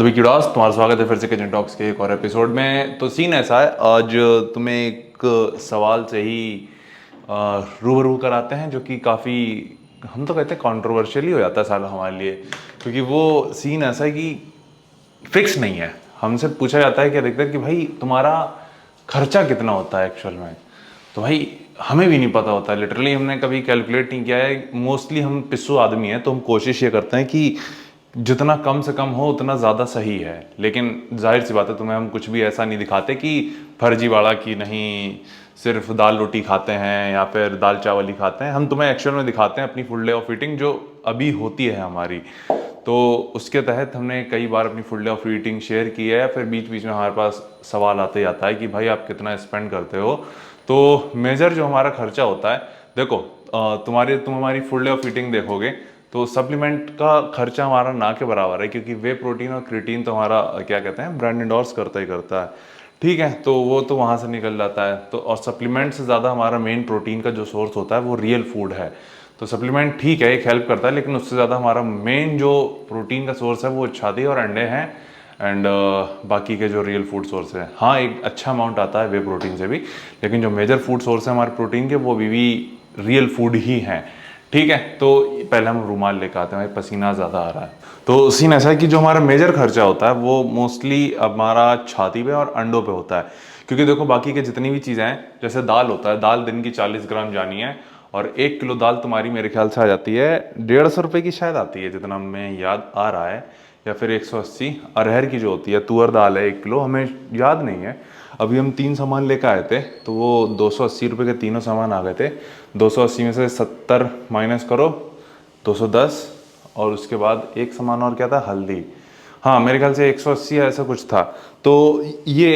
तो विकीडॉस, तुम्हारा स्वागत है फिर से किचन टॉक्स के एक और एपिसोड में। तो सीन ऐसा है, आज तुम्हें एक सवाल से ही रूबरू कराते हैं जो कि काफ़ी, हम तो कहते हैं कंट्रोवर्शियल ही हो जाता है साला हमारे लिए। क्योंकि वो सीन ऐसा है कि फिक्स नहीं है। हमसे पूछा जाता है कि अधिकतर कि भाई तुम्हारा खर्चा कितना होता है एक्चुअल में। तो भाई हमें भी नहीं पता होता है, लिटरली हमने कभी कैलकुलेट नहीं किया है। मोस्टली हम पिस्सू आदमी हैं तो हम कोशिश ये करते हैं कि जितना कम से कम हो उतना ज़्यादा सही है। लेकिन जाहिर सी बात है, तुम्हें हम कुछ भी ऐसा नहीं दिखाते कि फर्जीवाड़ा की नहीं सिर्फ दाल रोटी खाते हैं या फिर दाल चावल ही खाते हैं। हम तुम्हें एक्चुअल में दिखाते हैं अपनी फुल डे ऑफ ईटिंग जो अभी होती है हमारी। तो उसके तहत हमने कई बार अपनी full day of eating share की है। फिर बीच बीच में हमारे पास सवाल आते जाता है कि भाई आप कितना स्पेंड करते हो। तो मेजर जो हमारा खर्चा होता है, देखो तुम हमारी फुल डे ऑफ ईटिंग देखोगे तो सप्लीमेंट का खर्चा हमारा ना के बराबर है। क्योंकि वे प्रोटीन और क्रिएटिन तो हमारा क्या कहते हैं ब्रांड एंडोर्स करता ही करता है, ठीक है। तो वो तो वहाँ से निकल जाता है। तो और सप्लीमेंट से ज़्यादा हमारा मेन प्रोटीन का जो सोर्स होता है वो रियल फूड है। तो सप्लीमेंट ठीक है, एक हेल्प करता है, लेकिन उससे ज़्यादा हमारा मेन जो प्रोटीन का सोर्स है वो छाती और अंडे हैं। एंड बाकी के जो रियल फूड सोर्स है, हाँ एक अच्छा अमाउंट आता है वे प्रोटीन से भी, लेकिन जो मेजर फूड सोर्स है हमारे प्रोटीन के वो भी रियल फूड ही हैं, ठीक है। तो पहले हम रूमाल लेकर आते हैं, भाई पसीना ज़्यादा आ रहा है। तो सीन ऐसा है कि जो हमारा मेजर खर्चा होता है वो मोस्टली हमारा छाती पे और अंडों पे होता है। क्योंकि देखो बाकी के जितनी भी चीज़ें हैं, जैसे दाल होता है, दाल दिन की 40 ग्राम जानी है। और 1 किलो दाल तुम्हारी मेरे ख्याल से आ जाती है 150 रुपये की, शायद आती है जितना हमें याद आ रहा है, या फिर 180। अरहर की जो होती है तुअर दाल है 1 किलो, हमें याद नहीं है। अभी हम 3 सामान लेकर आए थे तो वो 280 रुपये के तीनों सामान आ गए थे। 280 में से 70 माइनस करो, 210। और उसके बाद एक सामान और क्या था, हल्दी। हाँ मेरे ख्याल से 180 ऐसा कुछ था। तो ये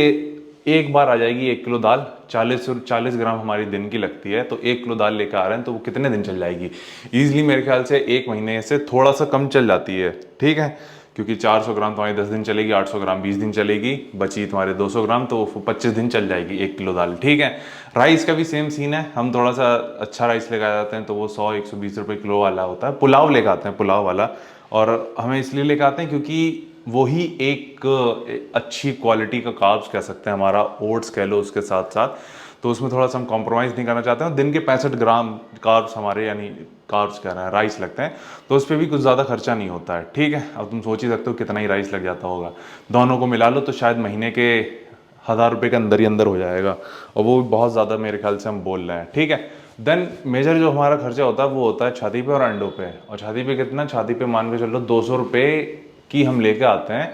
एक बार आ जाएगी 1 किलो दाल। 40 ग्राम हमारी दिन की लगती है, तो 1 किलो दाल लेकर आ रहे हैं तो वो कितने दिन चल जाएगी? ईजिली मेरे ख्याल से 1 महीने से थोड़ा सा कम चल जाती है, ठीक है। क्योंकि 400 ग्राम तुम्हारी 10 दिन चलेगी, 800 ग्राम 20 दिन चलेगी, बची तुम्हारे 200 ग्राम तो 25 दिन चल जाएगी 1 किलो दाल, ठीक है। राइस का भी सेम सीन है। हम थोड़ा सा अच्छा राइस लेकर आ जाते हैं तो वो 100-120 रुपये किलो वाला होता है। पुलाव लेकर आते हैं, पुलाव वाला। और हमें इसलिए लेकर आते हैं क्योंकि वही एक अच्छी क्वालिटी का कार्ब्स कह सकते हैं, हमारा ओट्स कह लो उसके साथ साथ। तो उसमें थोड़ा सा हम कॉम्प्रोमाइज़ नहीं करना चाहते हैं। दिन के 65 ग्राम कार्ब्स हमारे, यानी कार्ब्स कह रहे हैं, राइस लगते हैं। तो उस पर भी कुछ ज़्यादा खर्चा नहीं होता है, ठीक है। अब तुम सोच ही सकते हो कितना ही राइस लग जाता होगा। दोनों को मिला लो तो शायद महीने के 1000 रुपये के अंदर ही अंदर हो जाएगा, और वो भी बहुत ज़्यादा मेरे ख्याल से हम बोल रहे हैं, ठीक है। देन मेजर जो हमारा खर्चा होता है वो होता है छाती पे और अंडों पे। और छाती पे कितना, छाती पे मान के चलो 200 रुपये की हम लेके आते हैं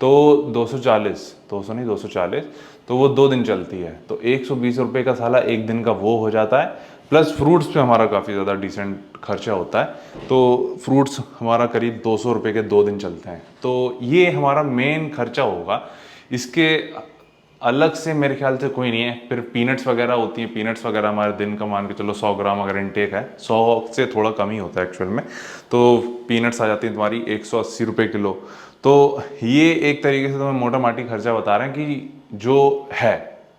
तो 240, 200 नहीं 240, तो वो 2 दिन चलती है। तो 120 रुपये का साला एक दिन का वो हो जाता है। प्लस फ्रूट्स पे हमारा काफ़ी ज़्यादा डिसेंट खर्चा होता है। तो फ्रूट्स हमारा करीब 200 रुपये के 2 दिन चलते हैं। तो ये हमारा मेन खर्चा होगा। इसके अलग से मेरे ख्याल से कोई नहीं है। फिर पीनट्स वगैरह होती हैं, पीनट्स वगैरह हमारे दिन का मान के चलो 100 ग्राम अगर इनटेक है, 100 से थोड़ा कम ही होता है एक्चुअल में। तो पीनट्स आ जाती हैं तुम्हारी 180 रुपये किलो। तो ये एक तरीके से तुम्हें मोटा माटी खर्चा बता रहे हैं कि जो है।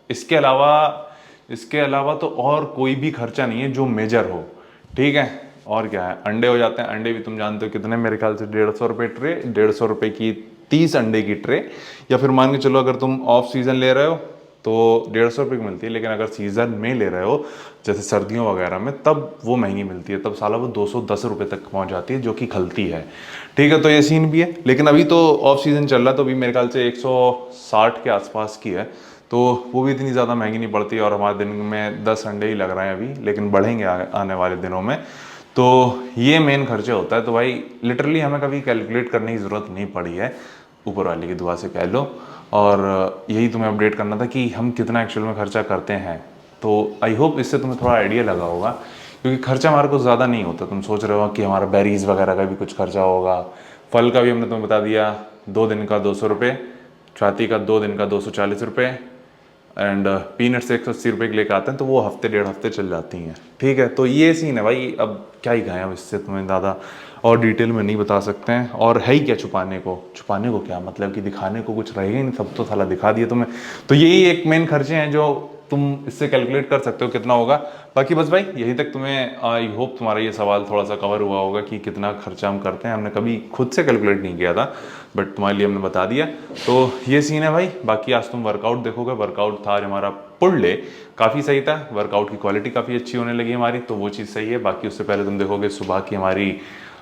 इसके अलावा तो और कोई भी खर्चा नहीं है जो मेजर हो, ठीक है। और क्या है, अंडे हो जाते हैं। अंडे भी तुम जानते हो कितने, मेरे ख्याल से 150 रुपये ट्रे, 150 रुपये की 30 अंडे की ट्रे। या फिर मान के चलो अगर तुम ऑफ सीज़न ले रहे हो तो 150 रुपये की मिलती है, लेकिन अगर सीज़न में ले रहे हो जैसे सर्दियों वगैरह में तब वो महंगी मिलती है, तब साला वो 210 रुपये तक पहुंच जाती है, जो कि खलती है, ठीक है। तो ये सीन भी है। लेकिन अभी तो ऑफ सीज़न चल रहा है तो अभी मेरे ख्याल से 160 के आसपास की है, तो वो भी इतनी ज़्यादा महंगी नहीं पड़ती। और हमारे दिन में 10 अंडे ही लग रहे हैं अभी, लेकिन बढ़ेंगे आने वाले दिनों में। तो ये मेन खर्चा होता है। तो भाई लिटरली हमें कभी कैलकुलेट करने की ज़रूरत नहीं पड़ी है, ऊपर वाले की दुआ से कह लो। और यही तुम्हें अपडेट करना था कि हम कितना एक्चुअल में खर्चा करते हैं। तो आई होप इससे तुम्हें थोड़ा आइडिया लगा होगा, क्योंकि खर्चा हमारे को ज़्यादा नहीं होता। तुम सोच रहे हो कि हमारा बेरीज़ वगैरह का भी कुछ खर्चा होगा, फल का भी हमने तुम्हें बता दिया, 2 दिन का 200 रुपये, छाती का 2 दिन का 240 रुपये, एंड पीनट्स 180 रुपये के लेकर आते हैं तो वो हफ्ते 1.5 हफ्ते चल जाती हैं, ठीक है। तो ये सीन है भाई। अब क्या ही कहें, अब इससे तुम्हें ज़्यादा और डिटेल में नहीं बता सकते हैं। और है ही क्या छुपाने को, क्या मतलब कि दिखाने को कुछ रहेगा ही नहीं, सब तो साला दिखा दिया तुम्हें। तो यही एक मेन खर्चे हैं जो तुम इससे कैलकुलेट कर सकते हो कितना होगा। बाकी बस भाई यहीं तक तुम्हें आई होप तुम्हारा ये सवाल थोड़ा सा कवर हुआ होगा कि कितना खर्चा हम करते हैं। हमने कभी खुद से कैलकुलेट नहीं किया था, बट तुम्हारे लिए हमने बता दिया। तो ये सीन है भाई। बाकी आज तुम वर्कआउट देखोगे, वर्कआउट था आज हमारा पुल डे, काफ़ी सही था। वर्कआउट की क्वालिटी काफ़ी अच्छी होने लगी हमारी, तो वो चीज़ सही है। बाकी उससे पहले तुम देखोगे सुबह की हमारी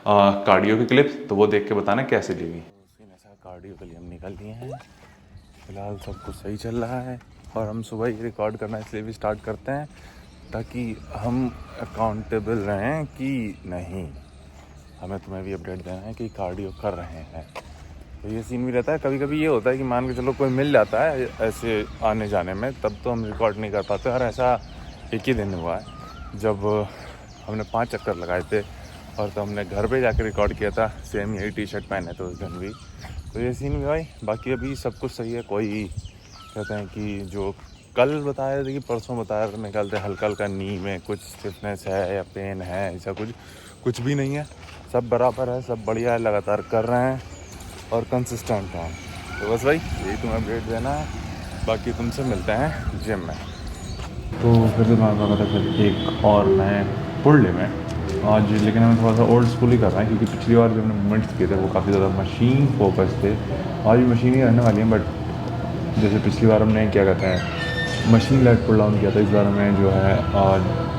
कार्डियो की क्लिप, तो वो देख के बताना कैसे लगी। कार्डियो के लिए हम निकल दिए हैं। फिलहाल सब कुछ सही चल रहा है और हम सुबह ही रिकॉर्ड करना इसलिए भी स्टार्ट करते हैं ताकि हम अकाउंटेबल रहें कि नहीं, हमें तुम्हें भी अपडेट देना है कि कार्डियो कर रहे हैं। तो ये सीन भी रहता है। कभी कभी ये होता है कि मान के चलो कोई मिल जाता है ऐसे आने जाने में, तब तो हम रिकॉर्ड नहीं कर पाते। और ऐसा एक ही दिन हुआ है जब हमने 5 चक्कर लगाए थे और तो हमने घर पे जाकर रिकॉर्ड किया था, सेम यही टी शर्ट पहने थे उस दिन भी। तो ये सीन भी भाई। बाकी अभी सब कुछ सही है। कोई कहते हैं कि जो कल बताया था कि परसों बताया था, निकलते हल्का हल्का नी में कुछ स्टिफनेस है या पेन है, ऐसा कुछ भी नहीं है। सब बराबर है, सब बढ़िया है, लगातार कर रहे हैं और कंसिस्टेंट हैं। तो बस भाई यही तुम्हें अपडेट देना है। बाकी तुमसे मिलते हैं जिम में। तो फिर से तुम्हारा स्वागत है फिर एक और नए पुल डे में आज। लेकिन हमें थोड़ा सा ओल्ड स्कूल ही कर रहा है क्योंकि पिछली बार जो हमने मूवमेंट्स किए थे वो काफ़ी ज़्यादा मशीन फोकस थे। आज भी मशीन ही रहने वाली है, बट जैसे पिछली बार हमने क्या कहते हैं मशीन लेट पुल डाउन किया था, इस बार हमें जो है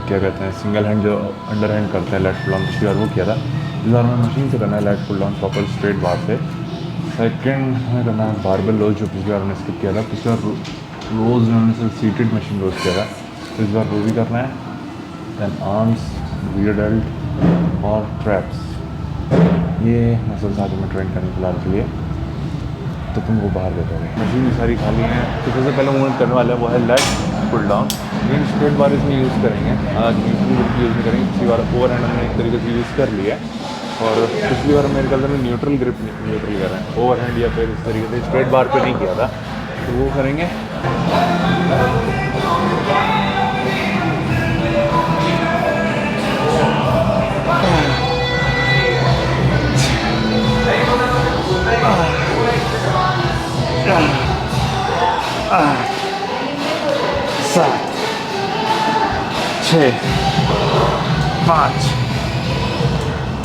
क्या कहते हैं सिंगल हैंड जो अंडर हैंड करते हैं लेट पुल डाउन, पिछली बार वो किया था। इस बार हमें मशीन से करना है lat pull down proper straight bar से। सेकेंड हमें करना है बारबेल रोज, जो पिछली बार हमने स्किप किया था। पिछली बार रोज़ हमने सिर्फ सीटेड मशीन रोज किया था, तो इस बार वो भी करना है। दैन आर्म्स, रियर डेल्ट और ट्रैप्स, ये मसल्स आज हमें ट्रेन करने फिलहाल के लिए, तो तुम वो बाहर दे दोगे। मशीन भी सारी खाली हैं। तो सबसे पहले मूवमेंट करने वाला है वो है लेग पुल डाउन। लेकिन स्ट्रेट बार इसमें यूज़ करेंगे, आज न्यूट्रल ग्रिप यूज़ नहीं करेंगे। पिछली बार ओवर हैंड हमने एक तरीके से यूज़ कर लिया है और पिछली बार मेरे ख्याल में न्यूट्रल ग्रिप न्यूट्रल कर रहे हैं, ओवर हैंड या फिर इस तरीके से स्ट्रेट बार पे नहीं किया था, तो वो करेंगे। सात, 6, 5,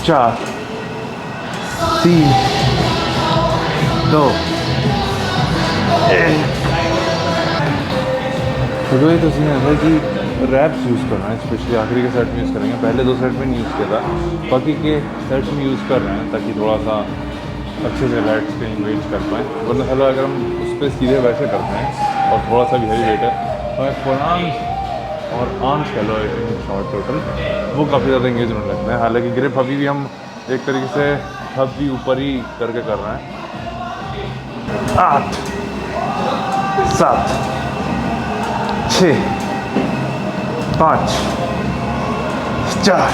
4, 3, 2, 1। तो ये तो सीन है कि रैप्स यूज़ करना है, स्पेशली आखिरी के सेट में यूज़ करेंगे। पहले 2 सेट में नहीं यूज़ किया था, बाकी के सेट्स में यूज़ कर रहे हैं ताकि थोड़ा सा अच्छे से लैट्स पे इंगेज कर पाएँ। वरना हेलो अगर हम उस पर सीधे वैसे करते हैं और थोड़ा सा भी हैवी वेट है तो हमें फोरआर्म्स और आर्म्स कह लो शॉर्ट टोटल वो काफ़ी ज़्यादा इंगेज होने लगते हैं। हालांकि ग्रिप अभी भी हम एक तरीके से थब भी ऊपर ही करके कर रहे हैं। 8, 7, 6, 5, 4,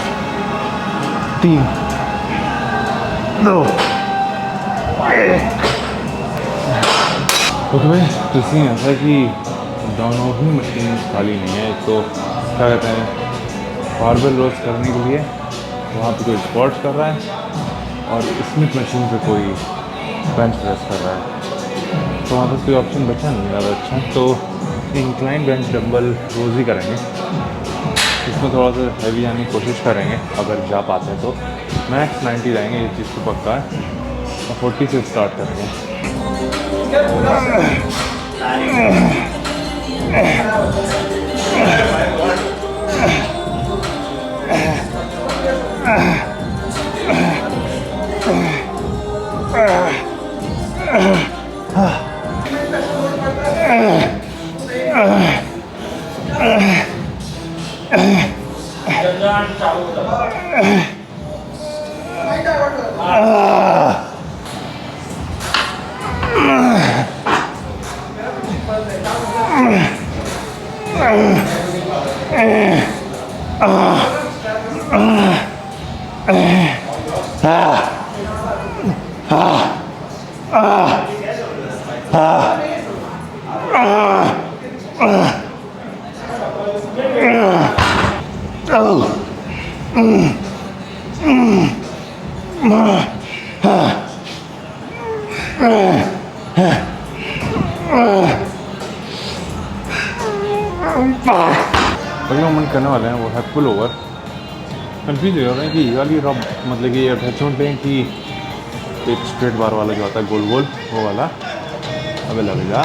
3, 2, 1। ओके भाई, तो सीन ऐसा है कि डाउन आउट ही मशीन खाली नहीं है। तो क्या कहते हैं बारबेल रोज करने के लिए वहाँ पे कोई स्क्वाट्स कर रहा है और स्मिथ मशीन पे कोई बेंच प्रेस कर रहा है, तो वहाँ पर कोई ऑप्शन बचा नहीं ज़्यादा अच्छा। तो इंक्लाइन बेंच डंबल रोज़ ही करेंगे, इसमें थोड़ा सा हैवी आने की कोशिश करेंगे अगर जा पाते हैं तो। मैक्स 90 जाएंगे, ये चीज़ तो पक्का है, और 40 से स्टार्ट करेंगे। अगला मूवमेंट करने वाले हैं वो है पुल ओवर। कन्फ्यूज हो रहे हैं कि ये वाली रब मतलब कि अटैचमेंट है कि एक स्ट्रेट बार वाला जो आता है गोल गोल वो वाला। अबे लगेगा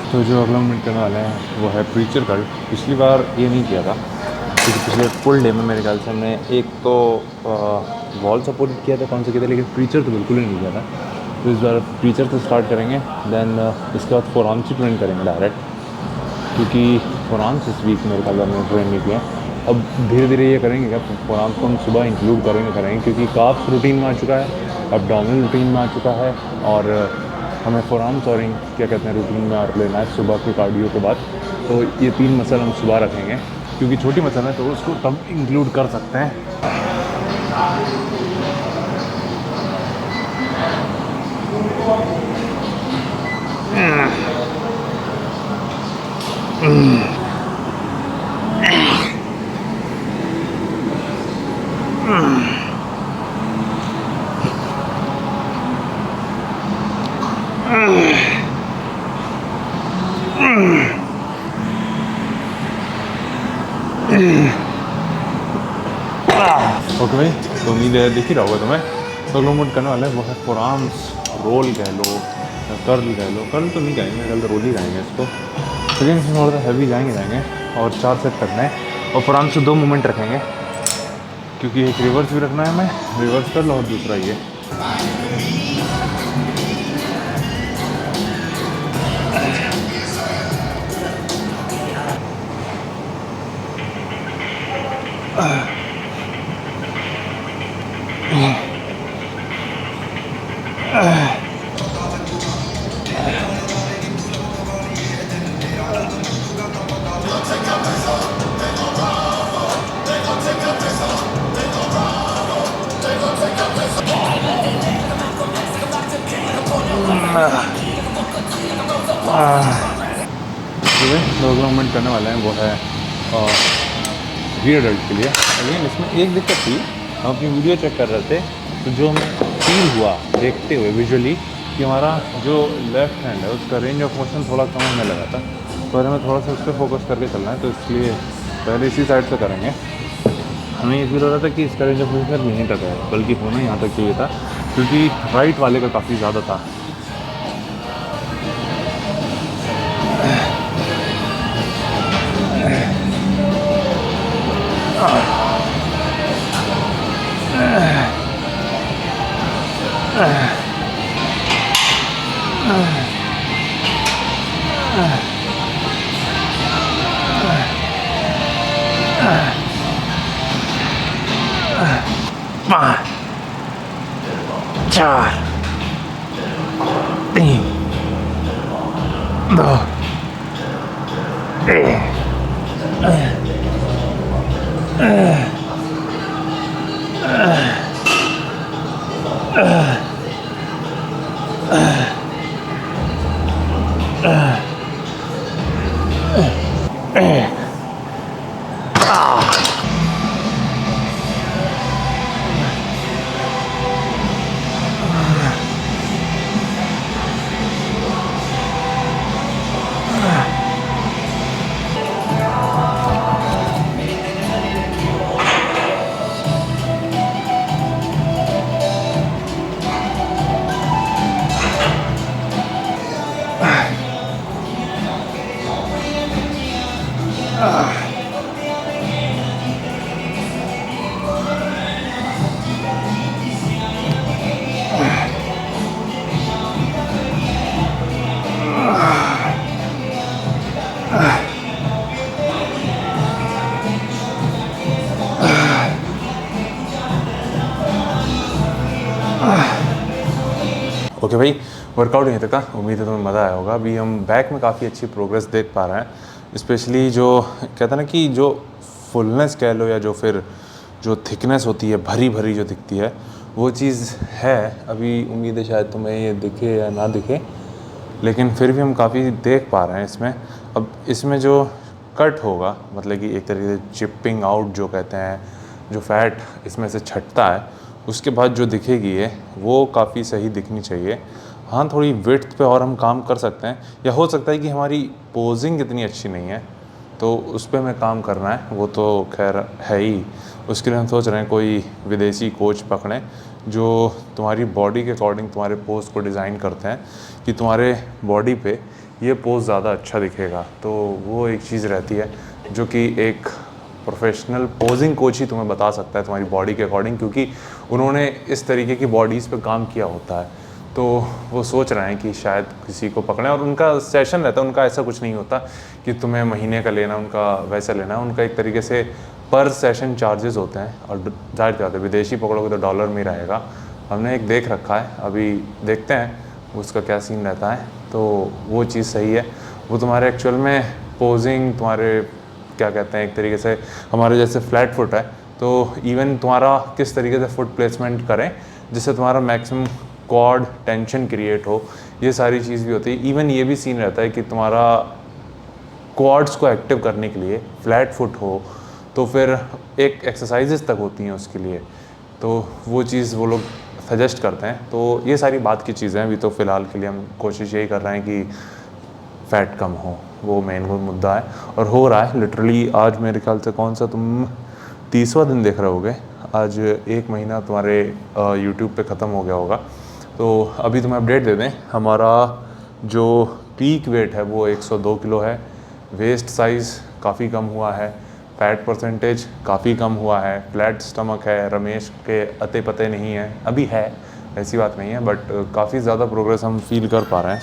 तो जो अगला मूवमेंट करने वाला है वो है प्रीचर कर्ल। पिछली बार ये नहीं किया था क्योंकि पिछले फुल डे में मेरे ख्याल से हमने एक तो वॉल सपोर्ट किया था, कौन सा किया था, लेकिन प्रीचर तो बिल्कुल ही नहीं किया था। तो इस बार प्रीचर से स्टार्ट करेंगे, देन इसके बाद फोरआर्म्स ही ट्रेन करेंगे डायरेक्ट, क्योंकि फोरआर्म्स इस वीक मेरे ख्याल में ट्रेन नहीं किया। अब धीरे धीरे ये करेंगे क्या, फोरआर्म्स को हम सुबह इंक्लूड करेंगे क्योंकि काफ्स रूटीन में आ चुका है, एब्डोमिनल रूटीन में आ चुका है, और हमें फोरआर्म्स और क्या कहते हैं रूटीन में लेना है सुबह के कार्डियो के बाद। तो ये 3 मसल हम सुबह रखेंगे, क्योंकि छोटी मसल है तो उसको तब इंक्लूड कर सकते हैं। ओके भाई, तो उम्मीद है दिख ही रहा होगा तुम्हें। तो अगला मूवमेंट करने वाला है वो है फोरआर्म्स रोल कह लो या कर्ल कह लो। कर्ल तो नहीं कहेंगे, कल तो रोल ही कहेंगे इसको, लेकिन इसमें थोड़ा सा हैवी जाएंगे और 4 सेट करना है। और फोरआर्म्स से 2 मूवमेंट रखेंगे, क्योंकि एक रिवर्स भी रखना है हमें, रिवर्स कर्ल, और दूसरा ये। जो अगला मूवमेंट करने वाले हैं वो है रियर डेल्ट के लिए। अगेन इसमें एक दिक्कत थी, हम अपनी वीडियो चेक कर रहे थे तो जो हमें फील हुआ देखते हुए विजुअली कि हमारा जो लेफ़्ट हैंड है उसका रेंज ऑफ मोशन थोड़ा कम होने लगा था, तो हमें थोड़ा सा उस पर फोकस करके चलना है। तो इसलिए पहले इसी साइड से करेंगे। हमें ये फील हो रहा था कि इसका रेंज ऑफ मोशन यहीं तक है, बल्कि होना यहाँ तक चाहिए था, क्योंकि राइट वाले का काफ़ी ज़्यादा था। चार, 3, 2, 1। ओके भाई, वर्कआउट यहीं तक था। उम्मीद है तुम्हें मज़ा आया होगा। अभी हम बैक में काफ़ी अच्छी प्रोग्रेस देख पा रहे हैं। स्पेशली जो कहते हैं ना कि जो फुलनेस कह लो या जो फिर जो थिकनेस होती है भरी भरी जो दिखती है वो चीज़ है। अभी उम्मीद है शायद तुम्हें ये दिखे या ना दिखे, लेकिन फिर भी हम काफ़ी देख पा रहे हैं इसमें। अब इसमें जो कट होगा, मतलब कि एक तरीके से चिपिंग आउट जो कहते हैं, जो फैट इसमें से छटता है, उसके बाद जो दिखेगी ये वो काफ़ी सही दिखनी चाहिए। हाँ, थोड़ी विड्थ पे और हम काम कर सकते हैं, या हो सकता है कि हमारी पोजिंग इतनी अच्छी नहीं है तो उस पर हमें काम करना है। वो तो खैर है ही। उसके लिए हम सोच रहे हैं कोई विदेशी कोच पकड़ें जो तुम्हारी बॉडी के अकॉर्डिंग तुम्हारे पोज को डिज़ाइन करते हैं कि तुम्हारे बॉडी पे ये पोज ज़्यादा अच्छा दिखेगा। तो वो एक चीज़ रहती है जो कि एक प्रोफेशनल पोजिंग कोच ही तुम्हें बता सकता है तुम्हारी बॉडी के अकॉर्डिंग, क्योंकि उन्होंने इस तरीके की बॉडीज़ पे काम किया होता है। तो वो सोच रहे हैं कि शायद किसी को पकड़ें, और उनका सेशन रहता है। उनका ऐसा कुछ नहीं होता कि तुम्हें महीने का लेना, उनका वैसा लेना है। उनका एक तरीके से पर सेशन चार्जेस होते हैं, और जाहिर सी बात है विदेशी पकड़ोगे तो डॉलर में ही रहेगा। हमने एक देख रखा है, अभी देखते हैं उसका क्या सीन रहता है। तो वो चीज़ सही है। वो तुम्हारे एक्चुअल में पोजिंग, तुम्हारे क्या कहते हैं, एक तरीके से हमारे जैसे फ्लैट फुट है तो इवन तुम्हारा किस तरीके से फुट प्लेसमेंट करें जिससे तुम्हारा मैक्सिमम क्वाड टेंशन क्रिएट हो, ये सारी चीज़ भी होती है। इवन ये भी सीन रहता है कि तुम्हारा क्वाड्स को एक्टिव करने के लिए फ्लैट फुट हो तो फिर एक एक्सरसाइजेस तक होती हैं उसके लिए, तो वो चीज़ वो लोग सजेस्ट करते हैं। तो ये सारी बात की चीज़ें हैं। अभी तो फ़िलहाल के लिए हम कोशिश यही कर रहे हैं कि फ़ैट कम हो, वो मेन वो मुद्दा है, और हो रहा है लिटरली। आज मेरे ख्याल से कौन सा तुम 30वां दिन देख रहे होगे। आज 1 महीना तुम्हारे यूट्यूब पे ख़त्म हो गया होगा। तो अभी तुम्हें अपडेट दे दें, हमारा जो पीक वेट है वो 102 किलो है। वेस्ट साइज़ काफ़ी कम हुआ है, फैट परसेंटेज काफ़ी कम हुआ है, फ्लैट स्टमक है। रमेश के अते पते नहीं है, अभी है, ऐसी बात नहीं है, बट काफ़ी ज़्यादा प्रोग्रेस हम फील कर पा रहे हैं।